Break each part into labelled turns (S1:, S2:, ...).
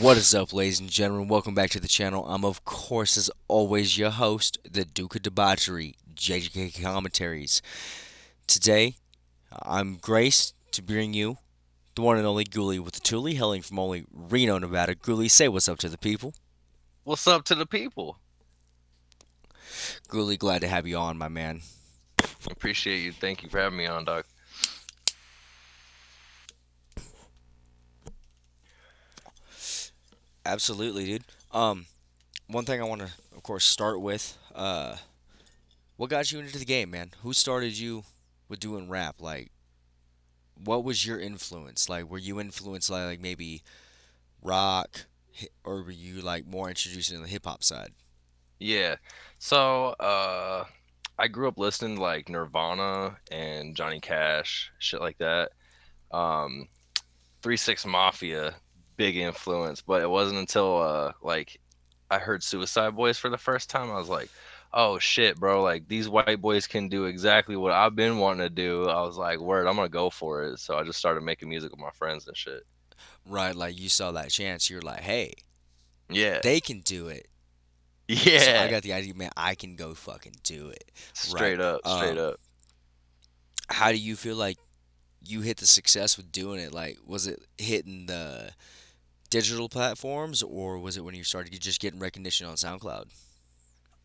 S1: What is up, ladies and gentlemen? Welcome back to the channel. I'm, of course, as always, your host, the Duke of Debauchery, JJK Commentaries. Today, I'm graced to bring you the one and only Ghouly with the Thule, hailing from only Reno, Nevada. Ghouly, say what's up to the people.
S2: What's up to the people?
S1: Ghouly, glad to have you on, my man.
S2: Appreciate you. Thank you for having me on, Doc.
S1: Absolutely, dude. One thing I want to, of course, start with. What got you into the game, man? Who started you with doing rap? Like, what was your influence? Like, were you influenced by like maybe rock, or were you like more introduced into the hip hop side?
S2: Yeah. So, I grew up listening to like Nirvana and Johnny Cash, shit like that. Um, 3 6 Mafia, big influence, but it wasn't until like I heard Suicide Boys for the first time. I was like, oh shit, bro, like these white boys can do exactly what I've been wanting to do. I was like, word, I'm gonna go for it. So I just started making music with my friends and shit.
S1: Right, like you saw that chance, you're like, hey,
S2: Yeah.
S1: they can do it. So I
S2: Yeah.
S1: got the idea, man. I can go fucking do it. Right.
S2: Straight up, straight up.
S1: How do you feel like you hit the success with doing it? Like, was it hitting the digital platforms, or was it when you started just getting recognition on SoundCloud?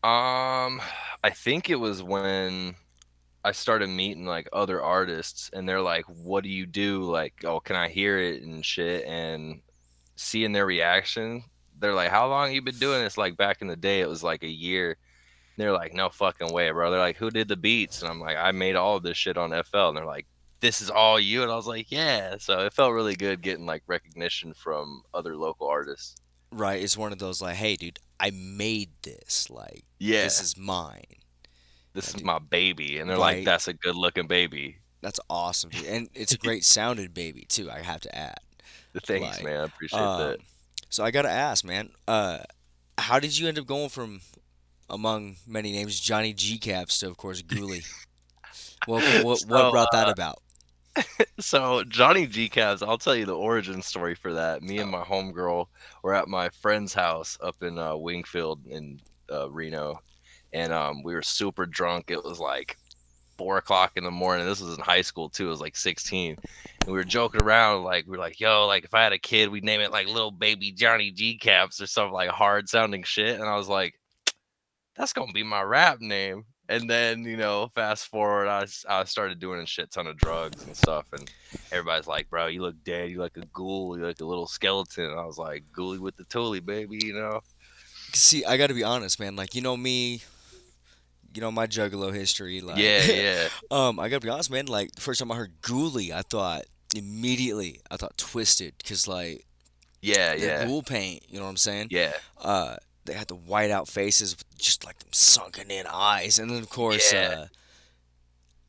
S2: Um, I think it was when I started meeting like other artists and they're like, "What do you do?" Like, "Oh, can I hear it?" and shit. And seeing their reaction, they're like, "How long you been doing this?" Like back in the day, it was like a year. And they're like, "No fucking way, bro." They're like, "Who did the beats?" And I'm like, "I made all of this shit on FL." And they're like, "This is all you?" And I was like, "Yeah." So it felt really good getting like recognition from other local artists.
S1: Right. It's one of those like, hey, dude, I made this. Like, this
S2: Yeah.
S1: is mine.
S2: This is
S1: Dude,
S2: my baby. And they're like,
S1: right.
S2: "That's a good looking baby."
S1: That's awesome, dude. And it's a great sounded baby too, I have to add.
S2: Thanks,
S1: Like,
S2: man. I appreciate that.
S1: um, so I gotta ask, man, how did you end up going from among many names Johnny G Caps to, of course, Ghouly? What
S2: So,
S1: brought that about?
S2: so Johnny G Cavs, I'll tell you the origin story for that. Me and
S1: Oh,
S2: my homegirl were at my friend's house up in Wingfield in Reno, and we were super drunk. It was like 4 o'clock in the morning. This was in high school too. It was like 16, and we were joking around. Like we were like, "Yo, like if I had a kid, we'd name it like little baby Johnny G Caps or some like hard sounding shit." And I was like, that's gonna be my rap name. And then, fast forward, I started doing a shit ton of drugs and stuff, and everybody's like, "Bro, you look dead. You like a ghoul. You like a little skeleton." And I was like, "Ghouly with the toolie, baby."
S1: see, I gotta be honest, man. Like, you know me, you know my Juggalo history. Like,
S2: Yeah, yeah,
S1: I gotta be honest, man. Like, the first time I heard Ghouly, I thought immediately, I thought Twisted, cause like
S2: yeah,
S1: the
S2: yeah,
S1: ghoul paint. You know what I'm saying?
S2: yeah,
S1: Uh, they had the white out faces with just like them sunken in eyes, and then of course,
S2: yeah,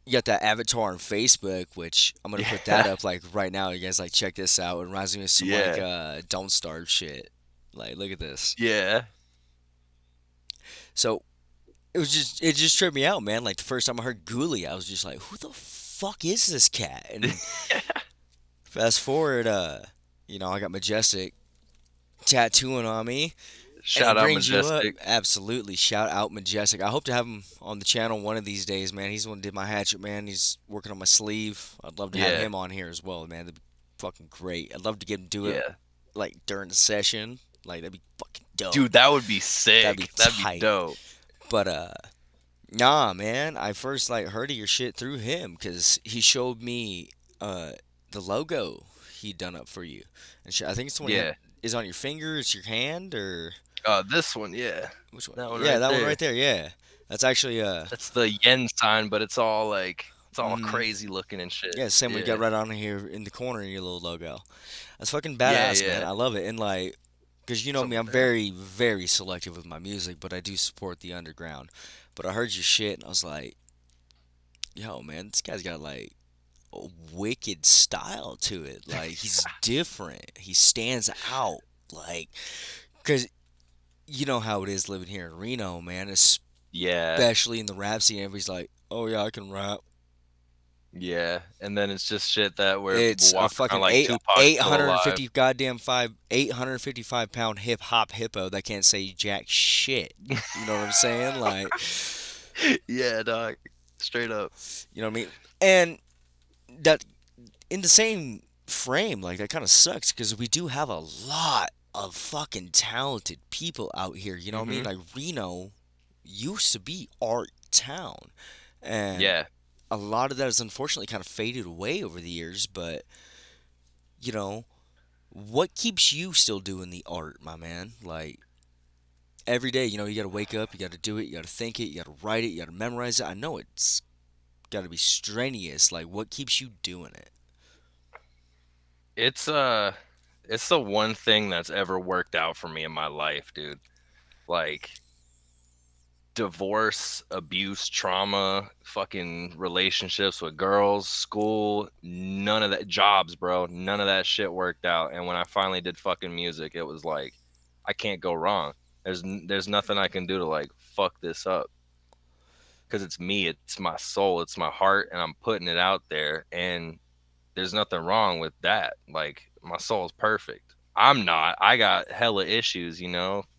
S1: you got that avatar on Facebook, which I'm gonna put that
S2: yeah,
S1: up like right now. You guys like check this out. It reminds me of some like
S2: yeah,
S1: Don't Starve shit. Like, look at this.
S2: yeah.
S1: So it just tripped me out, man. Like the first time I heard Ghoulie, I was just like, who the fuck is this cat? And fast forward, I got Majestic tattooing on me, and he
S2: Shout out
S1: brings you up.
S2: Majestic.
S1: Absolutely, shout out Majestic. I hope to have him on the channel one of these days, man. He's the one who did my hatchet, man. He's working on my sleeve. I'd love to have
S2: Yeah,
S1: him on here as well, man. That'd be fucking great. I'd love to get him do it
S2: yeah.
S1: like during the session. Like, that'd be fucking dope.
S2: Dude, that would be
S1: That'd be
S2: sick. That'd be
S1: tight.
S2: dope.
S1: But nah, man. I first like heard of your shit through him because he showed me the logo he done up for you, and I think it's the one you have
S2: Yeah.
S1: is on your finger. It's your hand or
S2: This one, yeah.
S1: which one?
S2: That one
S1: Yeah,
S2: right
S1: that one right
S2: there.
S1: there. Yeah, that's actually
S2: That's the yen sign, but it's all
S1: mhm.
S2: crazy looking and shit.
S1: Yeah, same one you got
S2: Yeah.
S1: right on here in the corner in your little logo. That's fucking
S2: Yeah,
S1: badass, man.
S2: yeah.
S1: I love it. And like, cause you know me,
S2: Something
S1: I'm
S2: there.
S1: very very selective with my music, but I do support the underground. But I heard your shit and I was like, yo, man, this guy's got like a wicked style to it. Like he's different. He stands out. Like, cause you know how it is living here in Reno, man.
S2: Yeah.
S1: Especially in the rap scene, everybody's like, oh yeah, I can rap.
S2: Yeah, and then it's just shit that where people
S1: It's a
S2: walk around
S1: fucking
S2: like Tupac's
S1: eight
S2: still
S1: hundred and
S2: alive.
S1: fifty goddamn 855 pound hip hop hippo that can't say jack shit. You know what I'm saying? Like,
S2: Yeah, dog. Straight up.
S1: you know what I mean? And that in the same frame, like that kind of sucks because we do have a lot of fucking talented people out here. You know what I mean?
S2: Mhm.
S1: Like Reno used to be art town, and
S2: Yeah.
S1: a lot of that has unfortunately kind of faded away over the years. But you know, what keeps you still doing the art, my man? Like every day, you got to wake up, you got to do it, you got to think it, you got to write it, you got to memorize it. I know it's got to be strenuous. Like, what keeps you doing it?
S2: It's it's the one thing that's ever worked out for me in my life, dude. Like divorce, abuse, trauma, fucking relationships with girls, school, none of that jobs, bro. None of that shit worked out. And when I finally did fucking music, it was like I can't go wrong. There's nothing I can do to like fuck this up because it's me, it's my soul, it's my heart and I'm putting it out there and there's nothing wrong with that. Like my soul's perfect. I'm not. I got hella issues,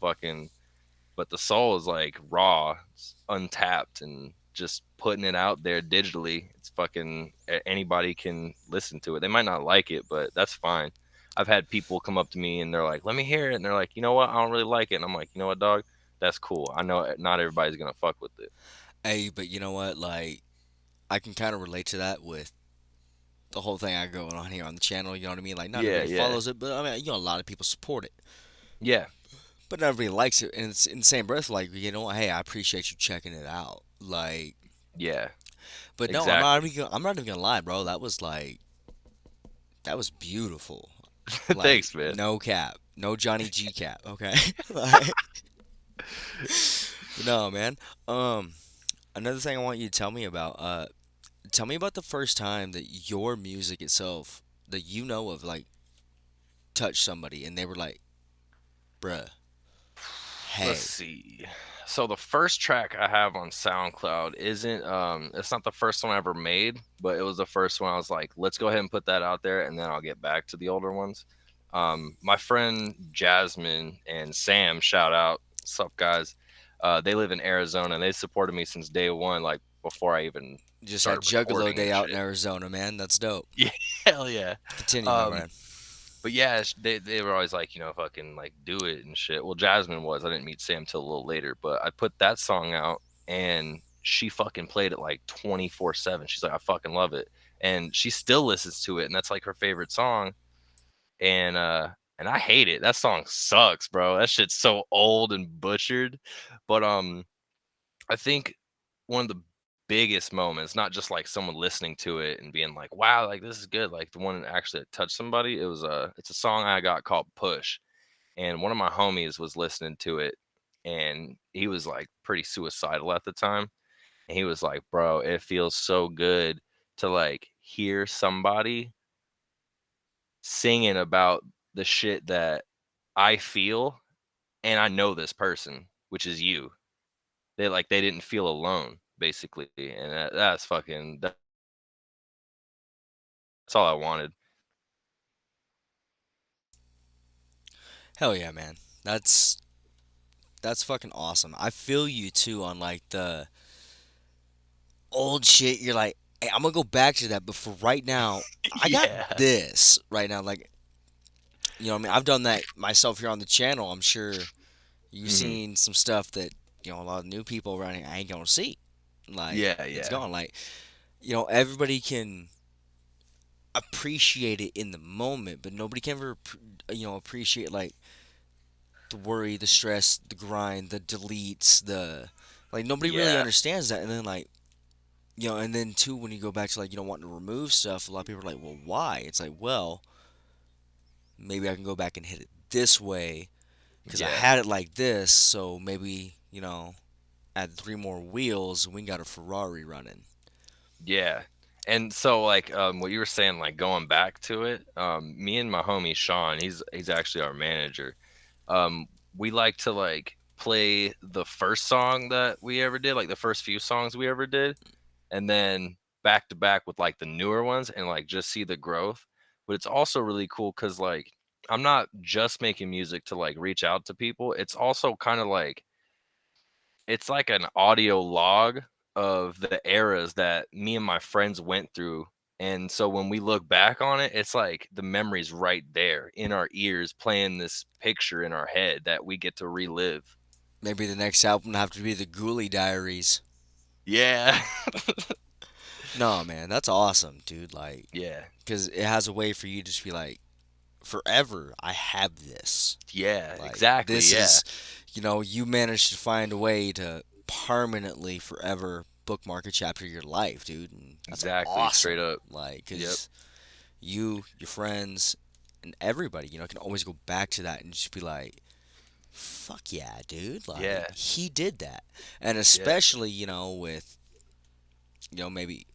S2: fucking but the soul is like raw, it's untapped, and just putting it out there digitally. It's fucking anybody can listen to it. They might not like it, but that's fine. I've had people come up to me and they're like, "Let me hear it," and they're like, "You know what? I don't really like it." And I'm like, "You know what, dog? That's cool. I know not everybody's gonna fuck with it."
S1: Hey, but you know what? Like, I can kind of relate to that with the whole thing I going on here on the channel. You know what I mean? Like, not
S2: Yeah,
S1: everybody
S2: yeah,
S1: follows it, but I mean, a lot of people support it,
S2: yeah,
S1: but not everybody likes it. And it's in the same breath, like, hey, I appreciate you checking it out. Like,
S2: yeah.
S1: but no,
S2: Exactly.
S1: I'm not even gonna lie, bro. That was beautiful. Like,
S2: Thanks, man.
S1: no cap, no Johnny G cap. Okay, like, but no, man. Um, Another thing I want you to tell me about. Tell me about the first time that your music itself, that you know of, like touched somebody and they were like, bruh,
S2: Let's
S1: hey.
S2: see. So the first track I have on SoundCloud isn't it's not the first one I ever made, but it was the first one I was like, let's go ahead and put that out there and then I'll get back to the older ones. My friend Jasmine and Sam, shout out, sup guys. They live in Arizona and they supported me since day one, like before I even
S1: Just had
S2: started
S1: Juggalo
S2: recording
S1: Day
S2: and
S1: out in
S2: shit.
S1: Arizona, man. That's dope.
S2: Yeah, hell yeah.
S1: Continue, my
S2: Um,
S1: friend.
S2: but yeah, they were always like, fucking like do it and shit. Well, Jasmine was. I didn't meet Sam till a little later, but I put that song out and she fucking played it like 24/7. She's like, I fucking love it. And she still listens to it and that's like her favorite song. And I hate it. That song sucks, bro. That shit's so old and butchered. But I think one of the biggest moments, not just like someone listening to it and being like, "Wow, like this is good," like the one that actually touched somebody. It's a song I got called "Push," and one of my homies was listening to it, and he was like pretty suicidal at the time, and he was like, "Bro, it feels so good to like hear somebody singing about the shit that I feel, and I know this person, which is you." They didn't feel alone, basically, and that's fucking that's all I wanted.
S1: Hell yeah, man. That's that's fucking awesome. I feel you too on like the old shit. You're like, hey, I'm gonna go back to that, but for right now, I got
S2: Yeah.
S1: this right now. Like, what I mean? I've done that myself here on the channel. I'm sure you've
S2: Mhm.
S1: seen some stuff that, a lot of new people around here I ain't gonna see. Like,
S2: Yeah,
S1: it's
S2: yeah.
S1: gone. Like, everybody can appreciate it in the moment, but nobody can ever, appreciate like the worry, the stress, the grind, the deletes, the like nobody really
S2: Yeah.
S1: understands that. And then like, and then too when you go back to like wanting to remove stuff, a lot of people are like, well, why? It's like, well, maybe I can go back and hit it this way because I
S2: Yeah.
S1: had it like this, so maybe add three more wheels and we got a Ferrari running.
S2: Yeah. And so, like, what you were saying, like, going back to it, me and my homie Sean, he's actually our manager. Um, we like to, like, play the first song that we ever did, like, the first few songs we ever did, and then back to back with like the newer ones and like just see the growth. But it's also really cool because like I'm not just making music to like reach out to people. It's also kind of like it's like an audio log of the eras that me and my friends went through. And so when we look back on it, it's like the memories right there in our ears, playing this picture in our head that we get to relive.
S1: Maybe the next album will have to be the Ghouly Diaries.
S2: Yeah.
S1: No, man, that's awesome, dude. Like,
S2: Yeah.
S1: because it has a way for you to just be like, forever, I have this.
S2: Yeah,
S1: Like,
S2: exactly.
S1: this
S2: Yeah.
S1: is, you managed to find a way to permanently, forever bookmark a chapter of your life, dude. And that's
S2: Exactly. Straight
S1: awesome.
S2: up.
S1: Like,
S2: Yep.
S1: because you, your friends, and everybody, can always go back to that and just be like, fuck yeah, dude. Like,
S2: Yeah.
S1: he did that. And
S2: Yeah.
S1: especially, with, maybe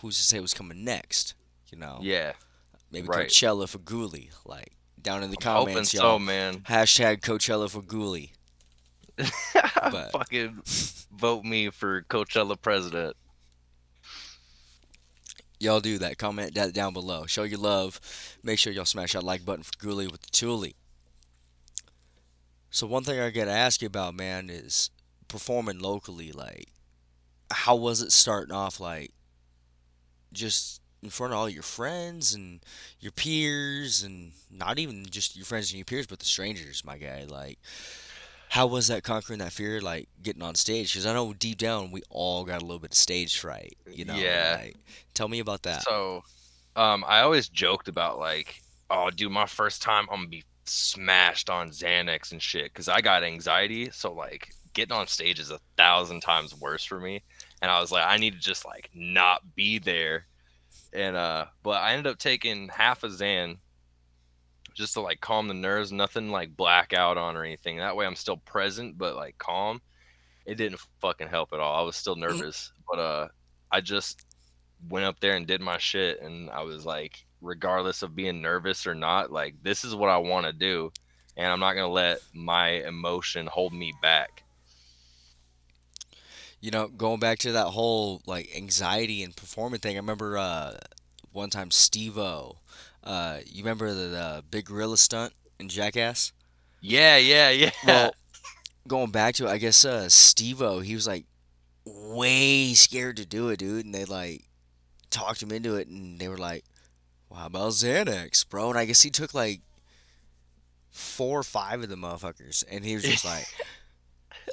S1: who's to say what's coming next, you know?
S2: Yeah.
S1: Maybe
S2: Right.
S1: Coachella for Ghouly. Like, down in the
S2: I'm hoping
S1: comments,
S2: so,
S1: y'all.
S2: man.
S1: Hashtag Coachella for Ghouly. But
S2: Fucking vote me for Coachella president.
S1: y'all do that. Comment that down below. Show your love. Make sure y'all smash that like button for Ghouly with the Thule. So one thing I gotta ask you about, man, is performing locally. Like, how was it starting off? Like, just in front of all your friends and your peers, and not even just your friends and your peers, but the strangers, my guy. Like, how was that conquering that fear, like getting on stage? Because I know deep down we all got a little bit of stage fright.
S2: Yeah.
S1: Like, tell me about that.
S2: So, I always joked about like, oh, dude, my first time I'm gonna be smashed on Xanax and shit because I got anxiety. So like, getting on stage is 1,000 times worse for me. And I was like, I need to just like not be there. And but I ended up taking half a Xan just to like calm the nerves, nothing like blackout on or anything. That way I'm still present but like calm. It didn't fucking help at all. I was still nervous, but I just went up there and did my shit, and I was like, regardless of being nervous or not, like this is what I want to do, and I'm not gonna let my emotion hold me back.
S1: Going back to that whole like anxiety and performing thing, I remember one time Steve-O, you remember the big gorilla stunt in Jackass?
S2: Yeah, yeah, yeah.
S1: Well, going back to it, I guess Steve-O, he was like way scared to do it, dude, and they like talked him into it, and they were like, well, how about Xanax, bro? And I guess he took like 4 or 5 of the motherfuckers, and he was just like,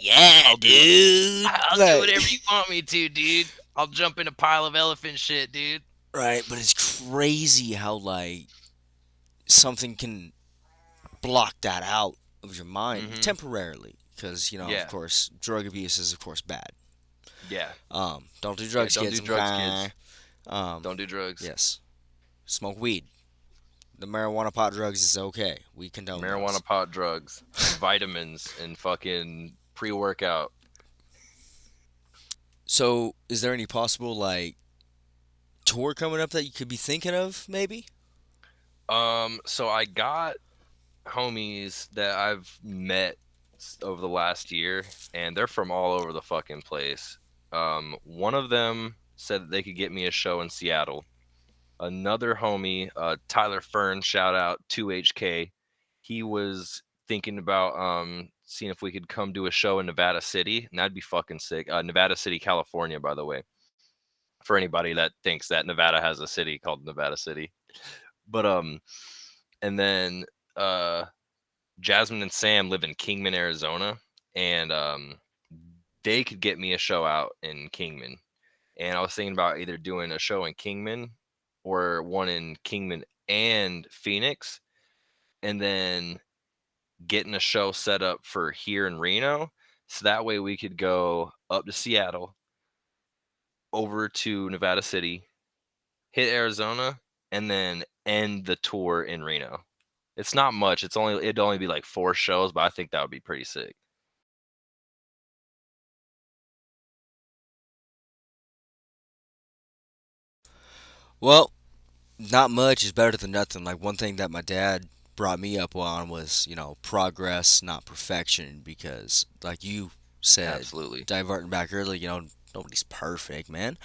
S1: yeah,
S2: I'll do
S1: dude.
S2: I'll do
S1: Like,
S2: whatever you want me to, dude. I'll jump in a pile of elephant shit, dude.
S1: right, but it's crazy how like something can block that out of your mind
S2: Mhm.
S1: temporarily, because of
S2: Yeah.
S1: course, drug abuse is of course bad.
S2: Yeah.
S1: Don't do
S2: Yeah,
S1: drugs,
S2: don't
S1: kids.
S2: do drugs,
S1: Okay.
S2: kids.
S1: Um,
S2: Don't do drugs.
S1: yes, smoke weed. The marijuana pot drugs is okay. We condone those.
S2: Marijuana, pot, drugs, vitamins, and fucking pre-workout.
S1: So, is there any possible like tour coming up that you could be thinking of, maybe?
S2: So I got homies that I've met over the last year, and they're from all over the fucking place. One of them said that they could get me a show in Seattle. Another homie, Tyler Fern, shout out 2HK. He was thinking about seeing if we could come do a show in Nevada City, and that'd be fucking sick. Nevada City, California, by the way, for anybody that thinks that Nevada has a city called Nevada City. But and then uh Jasmine and Sam live in Kingman, Arizona, and they could get me a show out in Kingman. And I was thinking about either doing a show in Kingman or one in Kingman and Phoenix, and then getting a show set up for here in Reno. So that way we could go up to Seattle, over to Nevada City, hit Arizona, and then end the tour in Reno. It's not much. It'd only be like 4 shows, but I think that would be pretty sick.
S1: Well, not much is better than nothing. Like, one thing that my dad brought me up on was, progress, not perfection. Because, like you said,
S2: Absolutely.
S1: diverting back early, nobody's perfect, man.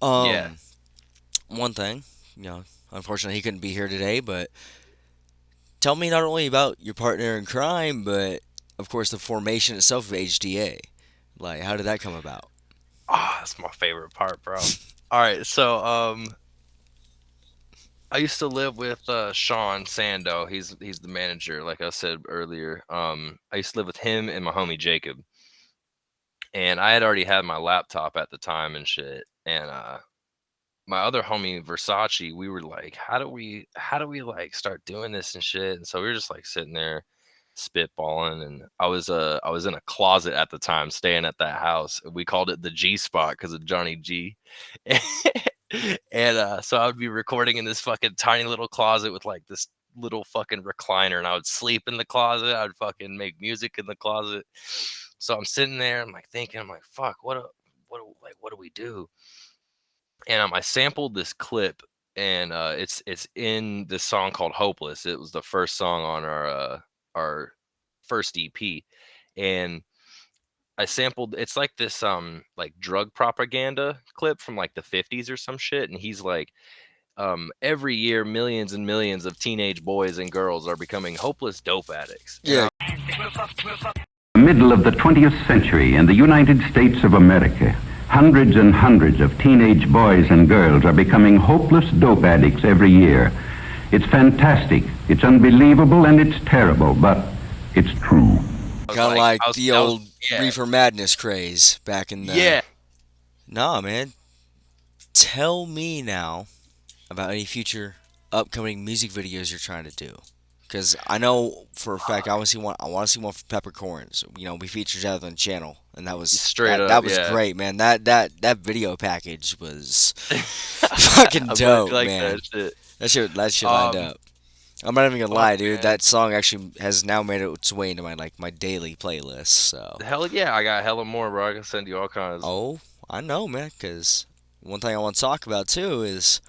S2: Yeah.
S1: Um, one thing, you know, unfortunately he couldn't be here today, but tell me not only about your partner in crime, but of course the formation itself of HDA. Like, how did that come about?
S2: Ah, that's my favorite part, bro. All right, so I used to live with Sean Sando. He's the manager, like I said earlier. I used to live with him and my homie Jacob, and I had already had my laptop at the time and shit. And my other homie Versace, we were like, how do we like start doing this and shit? And so we were just like sitting there spitballing, and I was in a closet at the time staying at that house. We called it the G spot because of Johnny G. And so I would be recording in this fucking tiny little closet with like this little fucking recliner, and I would sleep in the closet. I'd fucking make music in the closet. So I'm sitting there, I'm like thinking, I'm like, fuck, what do we do? And I sampled this clip, and it's in this song called "Hopeless." It was the first song on our first EP, and I sampled. It's like this like drug propaganda clip from like the 50s or some shit, and he's like, every year millions and millions of teenage boys and girls are becoming hopeless dope addicts, and
S1: Yeah,
S3: Middle of the 20th century in the United States of America, hundreds and hundreds of teenage boys and girls are becoming hopeless dope addicts every year. It's fantastic, it's unbelievable, and it's terrible, but it's true.
S2: I was
S1: kind of
S2: like,
S1: like the
S2: I was
S1: old
S2: yeah,
S1: reefer madness craze back in the.
S2: yeah.
S1: Nah, man. Tell me now about any future upcoming music videos you're trying to do. Because I know for a fact I want to see one. I want to see one for Peppercorns. You know, we featured that on the channel, and that was
S2: Straight
S1: that
S2: up,
S1: that was
S2: yeah.
S1: great, man. That video package was fucking
S2: I'm glad you
S1: dope,
S2: like that
S1: man.
S2: shit.
S1: That shit lined
S2: Um,
S1: up. I'm not even gonna
S2: fuck,
S1: lie, dude.
S2: man.
S1: That song actually has now made its way into my daily playlist. So,
S2: Hell yeah, I got hella more, bro. I can send you all kinds.
S1: oh, I know, man. Because one thing I want to talk about too is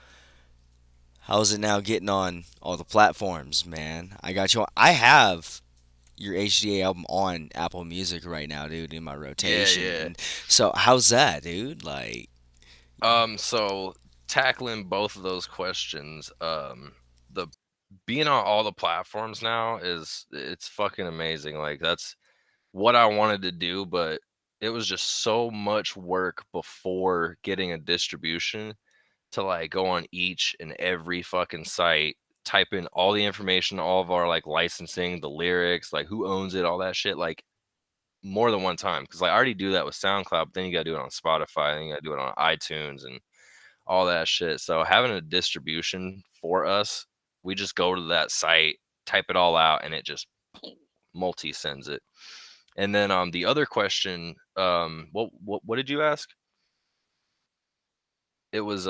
S1: how's it now getting on all the platforms, man. I got you. I have your HDA album on Apple Music right now, dude, in my
S2: Yeah,
S1: rotation.
S2: yeah.
S1: And so, how's that, dude? Like,
S2: So tackling both of those questions, the being on all the platforms now is it's fucking amazing. Like that's what I wanted to do, but it was just so much work before getting a distribution to like go on each and every fucking site, type in all the information, all of our like licensing, the lyrics, like who owns it, all that shit, like more than one time. Cause like I already do that with SoundCloud, but then you gotta do it on Spotify, then you gotta do it on iTunes and all that shit. So having a distribution for us, we just go to that site, type it all out, and it just multi sends it. And then the other question, what did you ask? It was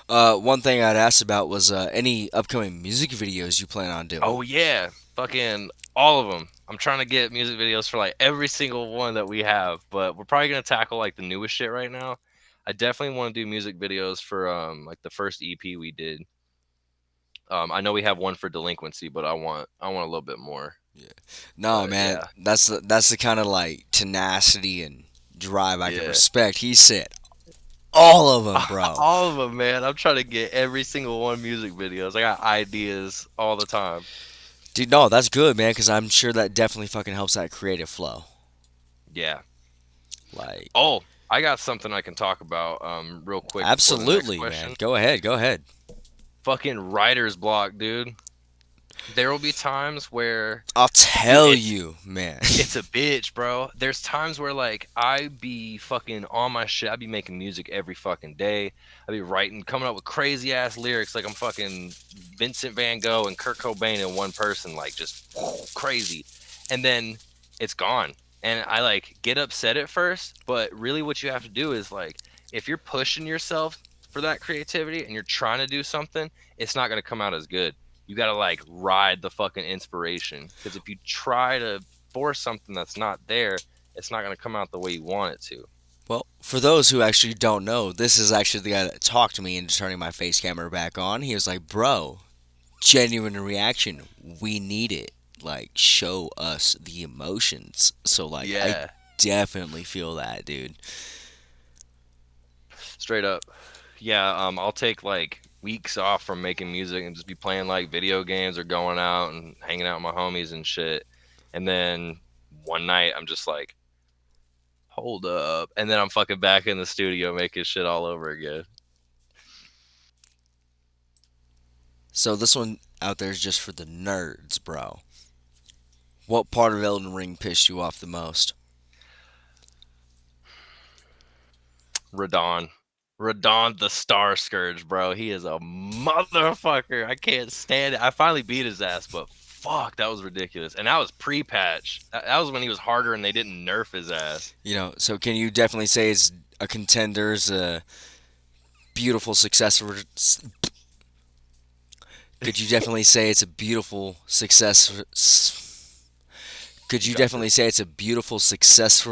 S1: one thing I'd asked about was any upcoming music videos you plan on doing.
S2: oh yeah, fucking all of them. I'm trying to get music videos for like every single one that we have, but we're probably gonna tackle like the newest shit right now. I definitely want to do music videos for like the first EP we did. I know we have one for delinquency, but I want a little bit more.
S1: Yeah. No,
S2: But
S1: man,
S2: yeah,
S1: that's the kind of like tenacity and drive I can
S2: yeah,
S1: respect. He said all of them, bro.
S2: all of them, man. I'm trying to get every single one music videos. I got ideas all the time.
S1: Dude, no, that's good, man, because I'm sure that definitely fucking helps that creative flow.
S2: Yeah.
S1: Like,
S2: Oh, I got something I can talk about real quick before the next
S1: absolutely, man.
S2: question.
S1: Go ahead, go ahead.
S2: Fucking writer's block, dude. There will be times where
S1: I'll
S2: dude,
S1: tell you, man.
S2: it's a bitch, bro. There's times where like I be fucking on my shit. I be making music every fucking day. I be writing, coming up with crazy ass lyrics like I'm fucking Vincent Van Gogh and Kurt Cobain in one person, like just crazy. And then it's gone. And I like get upset at first, but really what you have to do is like if you're pushing yourself for that creativity and you're trying to do something, it's not gonna come out as good. You gotta like ride the fucking inspiration, because if you try to force something that's not there, it's not gonna come out the way you want it to.
S1: Well, for those who actually don't know, this is actually the guy that talked to me into turning my face camera back on. He was like, bro, genuine reaction. We need it. Like, show us the emotions. So, like, I
S2: Yeah,
S1: definitely feel that, dude.
S2: straight up. Yeah, I'll take like weeks off from making music and just be playing like video games or going out and hanging out with my homies and shit. And then one night I'm just like, hold up. And then I'm fucking back in the studio making shit all over again.
S1: So this one out there is just for the nerds, bro. What part of Elden Ring pissed you off the most?
S2: Radon. Radon the Star Scourge, bro. He is a motherfucker. I can't stand it. I finally beat his ass, but fuck, that was ridiculous. And that was pre-patch. That was when he was harder and they didn't nerf his ass.
S1: So can you definitely say it's a contender's a beautiful successor? Could you definitely say it's a beautiful success? Could you definitely say it's a beautiful success?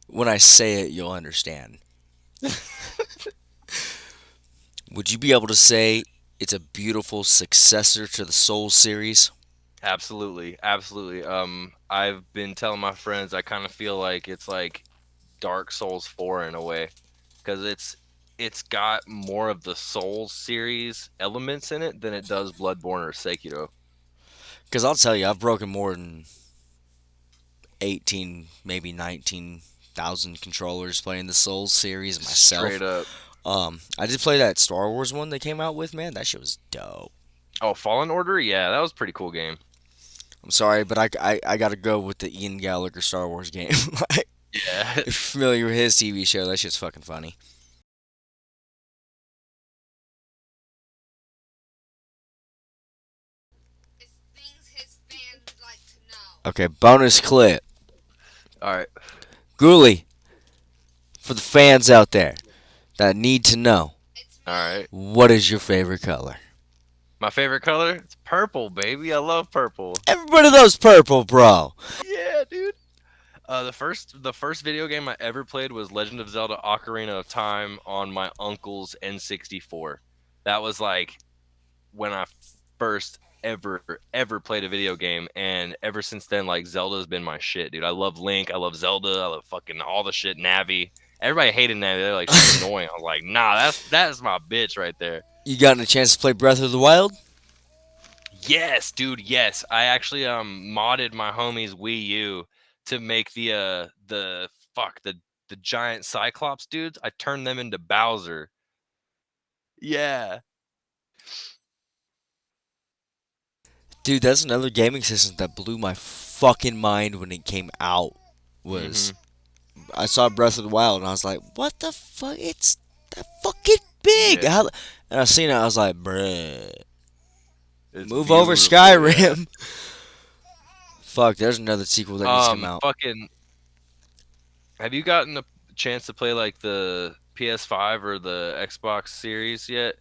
S1: When I say it, you'll understand. Would you be able to say it's a beautiful successor to the Soul series?
S2: Absolutely, absolutely. I've been telling my friends I kind of feel like it's like Dark Souls 4 in a way, because it's got more of the Souls series elements in it than it does Bloodborne or Sekiro.
S1: Because I'll tell you, I've broken more than 18, maybe 19,000 controllers playing the Souls series myself.
S2: Straight up.
S1: I did play that Star Wars one they came out with, man. That shit was dope.
S2: Oh, Fallen Order? Yeah, that was a pretty cool game.
S1: I'm sorry, but I gotta go with the Ian Gallagher Star Wars game. Like,
S2: Yeah.
S1: if you're familiar with his TV show, that shit's fucking funny. Okay, bonus clip.
S2: All right.
S1: Ghouly, for the fans out there that need to know,
S2: All right.
S1: what is your favorite color?
S2: My favorite color? It's purple, baby. I love purple.
S1: Everybody loves purple, bro.
S2: Yeah, dude. The first video game I ever played was Legend of Zelda: Ocarina of Time on my uncle's N64. That was like when I first ever played a video game, and ever since then, like, Zelda's been my shit, dude. I love Link, I love Zelda, I love fucking all the shit. Navi. Everybody hated Navi. They're like, she's annoying. I was like, nah, that's my bitch right there.
S1: You gotten a chance to play Breath of the Wild?
S2: Yes, dude. Yes, I actually modded my homie's Wii U to make the giant Cyclops dudes. I turned them into Bowser. Yeah.
S1: Dude, that's another gaming system that blew my fucking mind when it came out. Was
S2: Mhm.
S1: I saw Breath of the Wild and I was like, what the fuck? It's that fucking big.
S2: Yeah.
S1: And I seen it, I was like, bruh,
S2: It's
S1: move over
S2: beautiful, yeah.
S1: Skyrim. Fuck, there's another sequel that needs to come out.
S2: Fucking. Have you gotten a chance to play like the PS5 or the Xbox Series yet?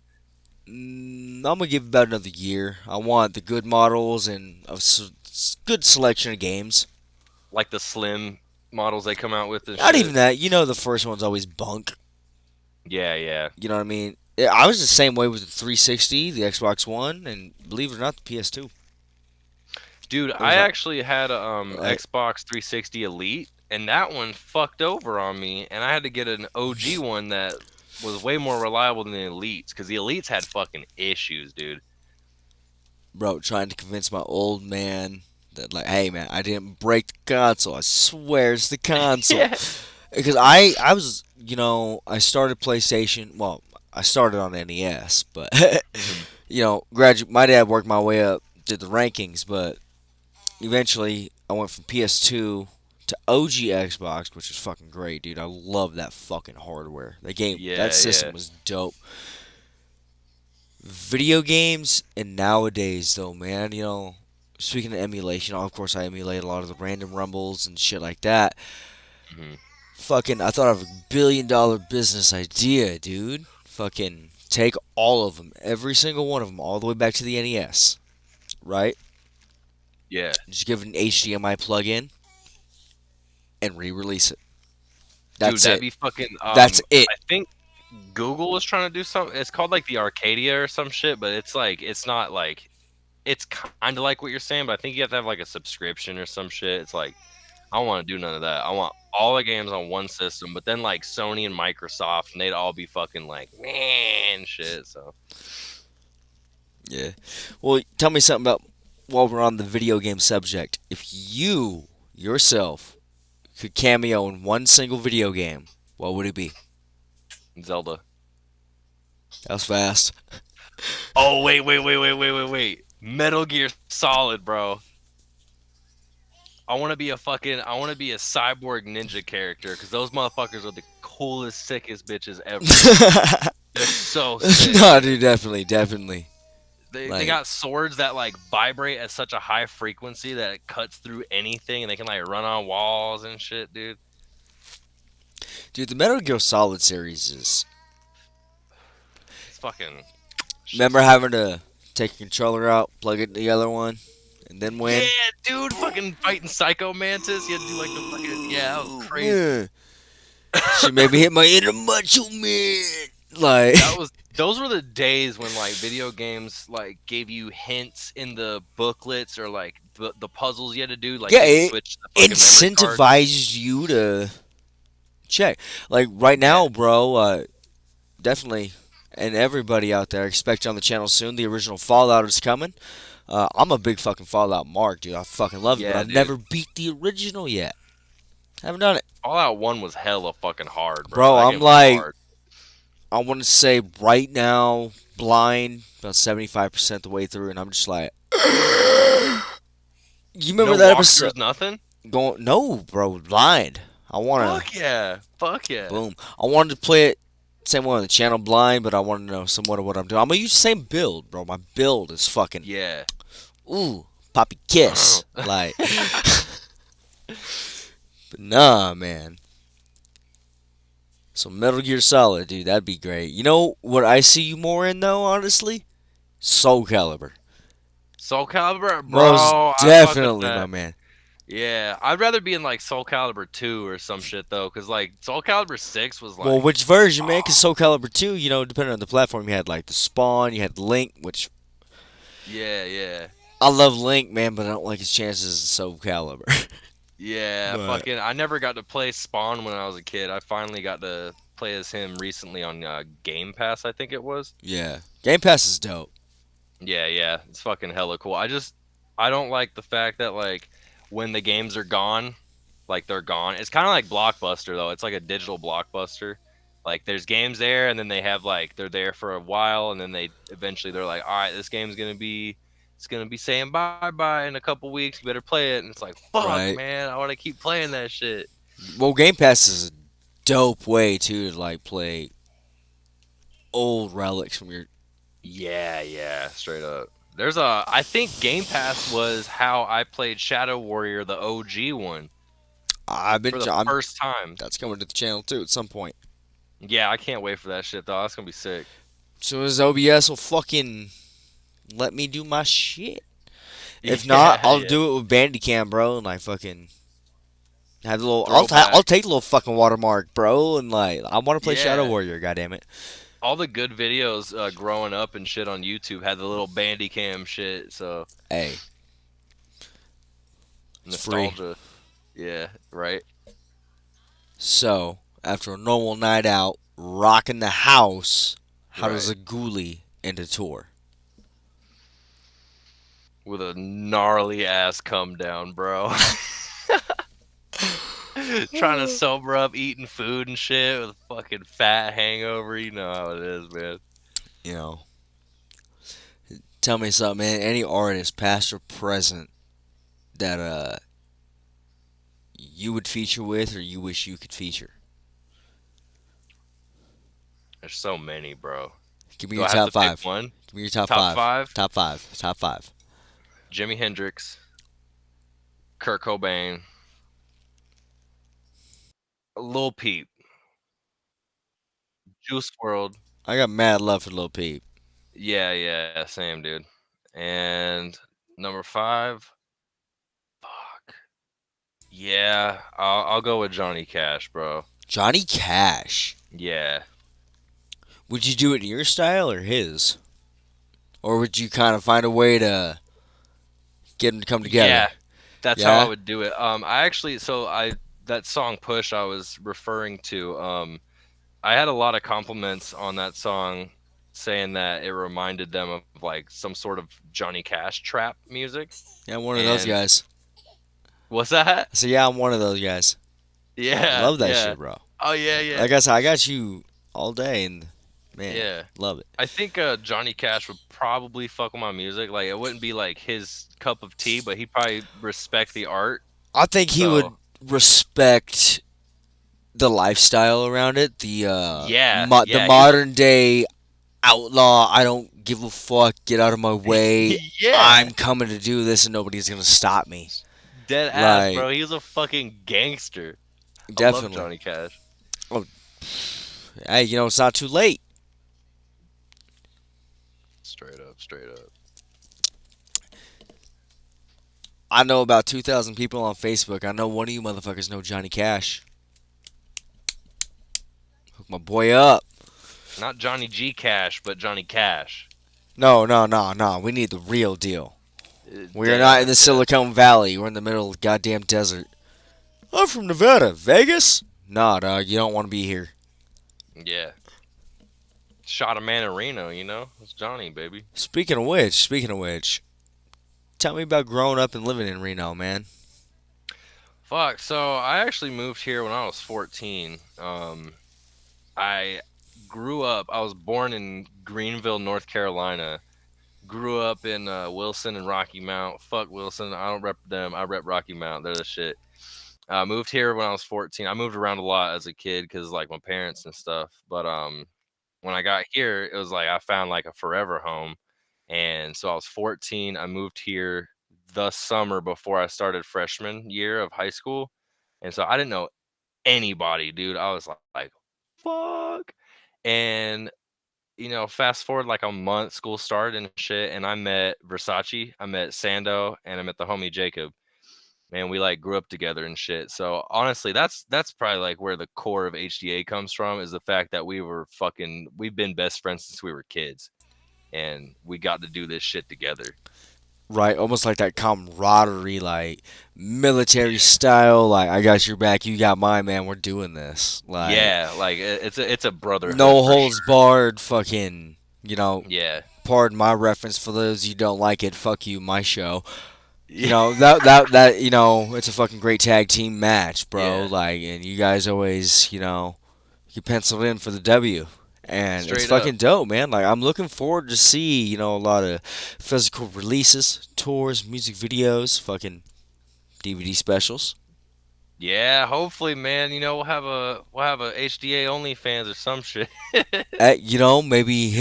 S1: I'm gonna give it about another year. I want the good models and a good selection of games.
S2: Like the slim models they come out with and
S1: Not
S2: shit?
S1: even that. You know, the first one's always bunk.
S2: Yeah, yeah.
S1: You know what I mean? Yeah, I was the same way with the 360, the Xbox One, and believe it or not, the PS2.
S2: Dude,
S1: was
S2: I
S1: like-
S2: actually had a
S1: Right.
S2: Xbox 360 Elite, and that one fucked over on me, and I had to get an OG one that was way more reliable than the Elites, because the Elites had fucking issues, dude.
S1: Bro, trying to convince my old man that, like, hey, man, I didn't break the console. I swear it's the console.
S2: Yeah.
S1: Because I was, I started PlayStation. Well, I started on NES, but, my dad worked my way up, did the rankings, but eventually I went from PS2 to OG Xbox, which is fucking great, dude. I love that fucking hardware.
S2: Yeah,
S1: That system
S2: yeah.
S1: was dope. Video games and nowadays, though, man, speaking of emulation, of course I emulate a lot of the random rumbles and shit like that.
S2: Mhm.
S1: Fucking, I thought of a $1 billion business idea, dude. Fucking take all of them, every single one of them, all the way back to the NES, right?
S2: Yeah.
S1: Just give it an HDMI plug-in and re-release it.
S2: Dude,
S1: That's
S2: that'd
S1: it.
S2: be fucking.
S1: That's it.
S2: I think Google was trying to do something. It's called like the Arcadia or some shit, but it's like it's not like it's kind of like what you're saying, but I think you have to have like a subscription or some shit. It's like I don't want to do none of that. I want all the games on one system, but then like Sony and Microsoft, and they'd all be fucking like man shit. So
S1: Yeah. Well, tell me something about while we're on the video game subject. If you yourself could cameo in one single video game, what would it be?
S2: Zelda.
S1: That was fast.
S2: Oh wait. Metal Gear Solid, bro. I want to be a cyborg ninja character because those motherfuckers are the coolest, sickest bitches ever. They're so sick.
S1: No, dude, definitely, definitely.
S2: They
S1: Like,
S2: got swords that like vibrate at such a high frequency that it cuts through anything, and they can like run on walls and shit, dude.
S1: dude, the Metal Gear Solid series is.
S2: It's fucking.
S1: Remember having to take a controller out, plug it in the other one, and then win?
S2: Yeah, dude, fucking fighting Psycho Mantis. You had to do like the fucking that was crazy.
S1: Yeah. She made me hit my inner macho man. Like,
S2: Those were the days when like video games like gave you hints in the booklets or like the puzzles you had to do like
S1: yeah,
S2: you
S1: it
S2: switch the fucking memory card.
S1: incentivized you to check. Like right now, bro, definitely, and everybody out there, expect on the channel soon. The original Fallout is coming. I'm a big fucking Fallout mark, dude. I fucking love it, but
S2: Yeah,
S1: I've
S2: dude.
S1: never beat the original yet. Haven't done it,
S2: Fallout 1 was hella fucking hard, bro.
S1: bro.
S2: That
S1: I'm
S2: game was
S1: like,
S2: hard.
S1: I want to say right now, blind, about 75% the way through, and I'm just like, you remember
S2: No
S1: that episode?
S2: walkthroughs, nothing.
S1: Going, no, bro, blind. I want
S2: Fuck
S1: to,
S2: yeah.
S1: boom. I wanted to play it same way on the channel blind, but I want to know somewhat of what I'm doing. I'm gonna use the same build, bro. My build is fucking,
S2: Yeah.
S1: ooh, poppy kiss, like. But nah, man. So Metal Gear Solid, dude, that'd be great. You know what I see you more in though, honestly? Soul Calibur.
S2: Soul Calibur,
S1: Most
S2: bro. I fuck with
S1: definitely, my
S2: that.
S1: man.
S2: Yeah, I'd rather be in like Soul Calibur 2 or some shit though, cause like Soul Calibur 6 was
S1: Well,
S2: like,
S1: which version, man? Because
S2: oh,
S1: Soul Calibur 2, depending on the platform, you had like the Spawn, you had Link, which
S2: yeah.
S1: I love Link, man, but I don't like his chances in Soul Calibur.
S2: Yeah,
S1: But
S2: fucking. I never got to play Spawn when I was a kid. I finally got to play as him recently on Game Pass, I think it was.
S1: yeah, Game Pass is dope.
S2: Yeah, it's fucking hella cool. I don't like the fact that like when the games are gone, like they're gone. It's kind of like Blockbuster though. It's like a digital Blockbuster. Like there's games there, and then they have like they're there for a while, and then they eventually they're like, all right, this game's gonna be. It's gonna be saying bye bye in a couple weeks. You better play it, and it's like, fuck,
S1: Right.
S2: man, I want to keep playing that shit.
S1: Well, Game Pass is a dope way too to like play old relics from your.
S2: Yeah, straight up. I think Game Pass was how I played Shadow Warrior, the OG one,
S1: I've been.
S2: for the
S1: I'm,
S2: first time.
S1: that's coming to the channel too at some point.
S2: Yeah, I can't wait for that shit though. That's gonna be sick.
S1: As soon as OBS will fucking let me do my shit. If not,
S2: Yeah,
S1: I'll
S2: yeah.
S1: do it with Bandicam, bro, and like fucking have the little.
S2: Throwback.
S1: I'll take the little fucking watermark, bro, and like I want to play Shadow
S2: Yeah.
S1: Warrior. Goddamn it.
S2: All the good videos growing up and shit on YouTube had the little Bandicam shit. So
S1: Hey, it's free.
S2: nostalgia. Yeah, right.
S1: So after a normal night out, rocking the house, how does a
S2: Right.
S1: ghoulie end a tour?
S2: With a gnarly ass come down, bro. Trying to sober up, eating food and shit with a fucking fat hangover. You know how it is, man.
S1: You know, tell me something, man. Any artist, past or present, that you would feature with, or you wish you could feature?
S2: There's so many, bro.
S1: Give me
S2: Do
S1: your
S2: I have
S1: top
S2: to pick
S1: five.
S2: one?
S1: Give me your top
S2: Top
S1: five.
S2: five?
S1: Top five. Top five.
S2: Jimi Hendrix, Kurt Cobain, Lil Peep, Juice WRLD.
S1: I got mad love for Lil Peep.
S2: Yeah, same, dude. And number five, fuck. Yeah, I'll go with Johnny Cash, bro.
S1: Johnny Cash.
S2: Yeah.
S1: Would you do it in your style or his? Or would you kind of find a way to get them to come together?
S2: Yeah. That's how I
S1: Yeah.
S2: would do it. I actually, so I that song "Push" I was referring to. I had a lot of compliments on that song, saying that it reminded them of like some sort of Johnny Cash trap music.
S1: Yeah, I'm one of those
S2: And
S1: guys.
S2: what's that?
S1: I said, yeah, I'm one of those guys.
S2: Yeah,
S1: Love that
S2: yeah.
S1: shit, bro.
S2: Oh yeah, yeah,
S1: Like I said, I got you all day, and man,
S2: yeah.
S1: love it.
S2: I think Johnny Cash would probably fuck with my music. Like it wouldn't be like his cup of tea, but he probably respect the art.
S1: I think he
S2: So
S1: would respect the lifestyle around it,
S2: yeah,
S1: the
S2: yeah, he's a
S1: modern day outlaw. I don't give a fuck. Get out of my way.
S2: yeah,
S1: I'm coming to do this, and nobody's gonna stop me.
S2: dead ass,
S1: Like
S2: bro. He's a fucking gangster. I love
S1: definitely.
S2: Johnny Cash.
S1: Oh, hey, it's not too late.
S2: Straight up, straight up.
S1: I know about 2,000 people on Facebook. I know one of you motherfuckers know Johnny Cash. Hook my boy up.
S2: Not Johnny G Cash, but Johnny Cash.
S1: No, no, no, no. We need the real deal. We are
S2: Dead
S1: not in the
S2: ass, yeah.
S1: Silicon Valley. We're in the middle of the goddamn desert. I'm from Nevada. Vegas? Nah, dog. You don't want to be here.
S2: Yeah. Shot a man in Reno, you know? It's Johnny, baby.
S1: Speaking of which, tell me about growing up and living in Reno, man.
S2: Fuck, so I actually moved here when I was 14. I I was born in Greenville, North Carolina. Grew up in Wilson and Rocky Mount. Fuck Wilson. I don't rep them. I rep Rocky Mount. They're the shit. Moved here when I was 14. I moved around a lot as a kid because like my parents and stuff. But when I got here, it was like I found like a forever home. And so I was 14. I moved here the summer before I started freshman year of high school. And so I didn't know anybody, dude. I was like fuck. And fast forward like a month, school started and shit, and I met Versace, I met Sando, and I met the homie Jacob. Man, we like grew up together and shit. So honestly, that's probably like where the core of HDA comes from is the fact that we've been best friends since we were kids, and we got to do this shit together.
S1: Right? Almost like that camaraderie, like military style. Like, I got your back, you got mine, man. We're doing this. Like,
S2: Yeah, like it's a brotherhood
S1: no
S2: for
S1: holds
S2: sure.
S1: barred, fucking,
S2: Yeah,
S1: pardon my reference for those you don't like it. Fuck you, my show.
S2: yeah,
S1: It's a fucking great tag team match, bro.
S2: yeah.
S1: Like, and you guys always, you penciled in for the W. And it's
S2: Straight up.
S1: fucking dope, man. Like, I'm looking forward to see, a lot of physical releases, tours, music videos, fucking DVD specials.
S2: Yeah, hopefully, man. We'll have a HDA OnlyFans or some shit.
S1: Maybe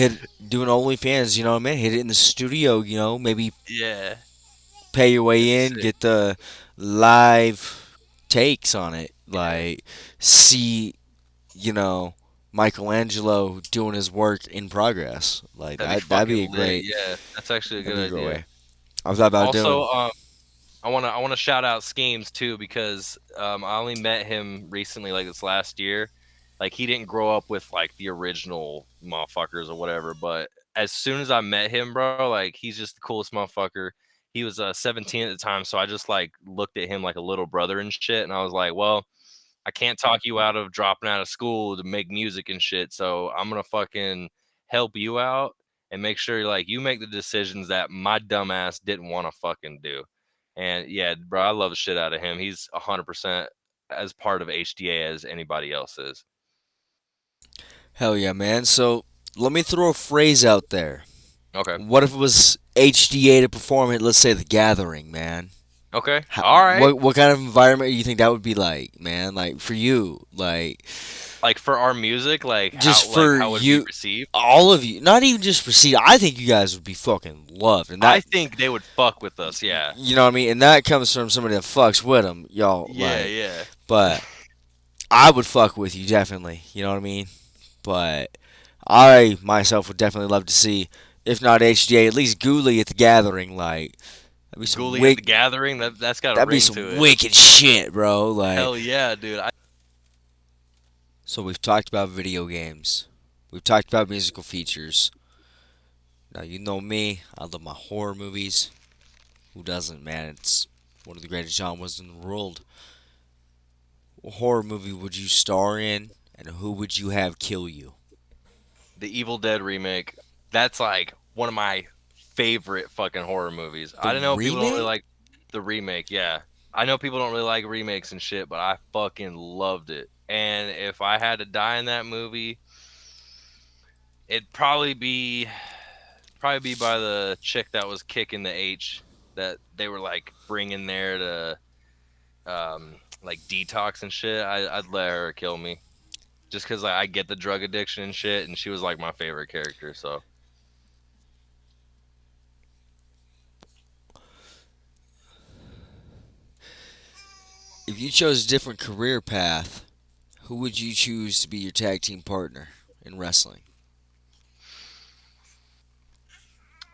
S1: doing OnlyFans, you know what I mean? Hit it in the studio, maybe
S2: Yeah,
S1: pay your
S2: that'd be
S1: way in,
S2: sick.
S1: get the live takes on it.
S2: Yeah,
S1: Like, see, you know, Michelangelo doing his work in progress. Like
S2: that'd be
S1: that'd be a
S2: fucking lit.
S1: great
S2: Yeah, that's actually a
S1: that'd
S2: good
S1: be a great
S2: idea.
S1: way. I thought about
S2: Also,
S1: doing
S2: I wanna shout out Schemes too because I only met him recently, like this last year. Like he didn't grow up with like the original motherfuckers or whatever, but as soon as I met him, bro, like he's just the coolest motherfucker. He was 17 at the time, so I just like looked at him like a little brother and shit, and I was like, well, I can't talk you out of dropping out of school to make music and shit. So I'm gonna fucking help you out and make sure like you make the decisions that my dumbass didn't want to fucking do. And yeah, bro, I love the shit out of him. He's 100% as part of HDA as anybody else is.
S1: hell yeah, man. So let me throw a phrase out there.
S2: Okay.
S1: What if it was HDA to perform it? Let's say The Gathering, man.
S2: Okay.
S1: How,
S2: All right.
S1: what kind of environment do you think that would be like, man? Like for you, like
S2: Like for our music, like
S1: just for
S2: how would it be
S1: you,
S2: received?
S1: all of you, not even just for C. I think you guys would be fucking loved, and
S2: I
S1: that,
S2: think they would fuck with us. Yeah.
S1: you know what I mean, and that comes from somebody that fucks with them, y'all.
S2: Yeah.
S1: Like,
S2: Yeah.
S1: but I would fuck with you definitely. You know what I mean? But I myself would definitely love to see, if not HGA, at least Ghouly at The Gathering. Like that'd be some
S2: Ghouly at the
S1: wick,
S2: Gathering. That's got a
S1: that'd be
S2: ring
S1: some
S2: to it.
S1: wicked shit, bro. Like,
S2: Hell yeah, dude.
S1: so we've talked about video games, we've talked about musical features. Now you know me, I love my horror movies. Who doesn't, man? It's one of the greatest genres in the world. What horror movie would you star in, and who would you have kill you?
S2: The Evil Dead remake. That's like one of my favorite fucking horror movies.
S1: The
S2: I don't know people don't really
S1: remake?
S2: like the remake. Yeah, I know people don't really like remakes and shit, but I fucking loved it. And if I had to die in that movie, it'd probably be by the chick that was kicking the H that they were like bringing there to like detox and shit. I'd let her kill me just because like, I get the drug addiction and shit, and she was like my favorite character. So
S1: If you chose a different career path, who would you choose to be your tag team partner in wrestling?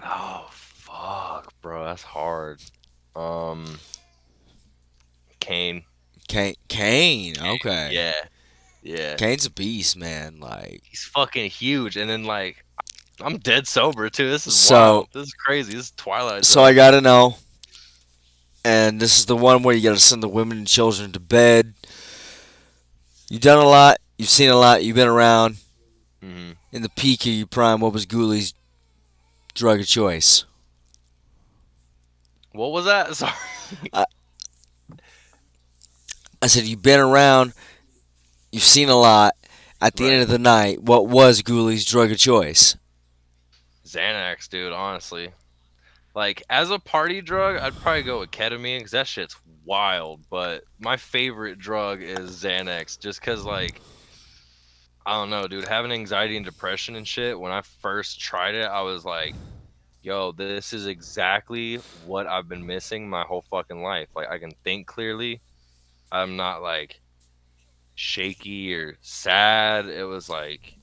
S2: oh fuck, bro, that's hard. Um, Kane.
S1: Kane. Okay.
S2: Yeah, yeah.
S1: Kane's a beast, man. Like,
S2: He's fucking huge, and then like I'm dead sober too. This is
S1: so,
S2: wild. This is crazy. This is Twilight
S1: so I
S2: Zone.
S1: gotta know, and this is the one where you gotta send the women and children to bed. You've done a lot. You've seen a lot. You've been around.
S2: Hmm.
S1: In the peak of your prime, what was Ghouly's drug of choice?
S2: What was that? Sorry.
S1: I, I said you've been around. You've seen a lot. At the end
S2: Right.
S1: of the night, what was Ghouly's drug of choice?
S2: Xanax, dude. Honestly, like as a party drug, I'd probably go with ketamine because that shit's wild. But my favorite drug is Xanax, just because like I don't know, dude. Having anxiety and depression and shit. When I first tried it, I was like, "Yo, this is exactly what I've been missing my whole fucking life. Like I can think clearly. I'm not like shaky or sad. It was like,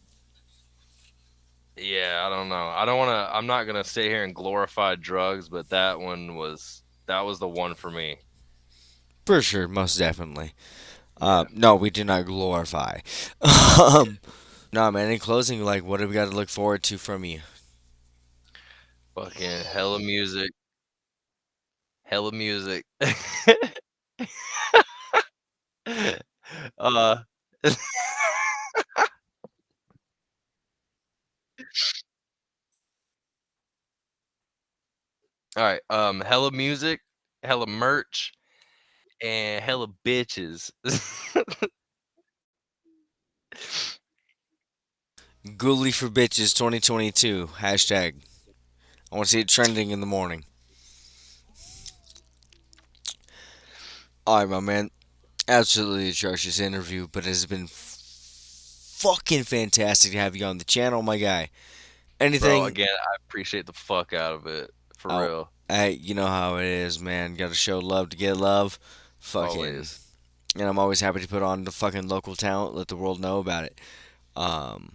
S2: yeah, I don't know. I don't want to. I'm not gonna sit here and glorify drugs, but that was the one for me.
S1: For sure, most definitely.
S2: Yeah,
S1: No, we do not glorify. No, man. In closing, like, what do we got to look forward to from you?
S2: fucking hella music, hella music. uh, all right. Hella music, hella merch, and hella bitches.
S1: Ghouly for bitches 2022 hashtag. I want to see it trending in the morning. All right, my man. Absolutely atrocious interview, but it has been fucking fantastic to have you on the channel, my guy.
S2: Bro,
S1: Anything?
S2: again, I appreciate the fuck out of it for
S1: Oh,
S2: real.
S1: hey, you know how it is, man. Got to show love to get love. Fucking,
S2: Always.
S1: and I'm always happy to put on the fucking local talent, let the world know about it. Um,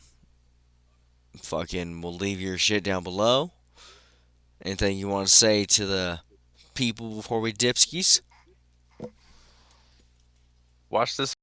S1: Fucking, we'll leave your shit down below. Anything you want to say to the people before we dip skis?
S2: Watch this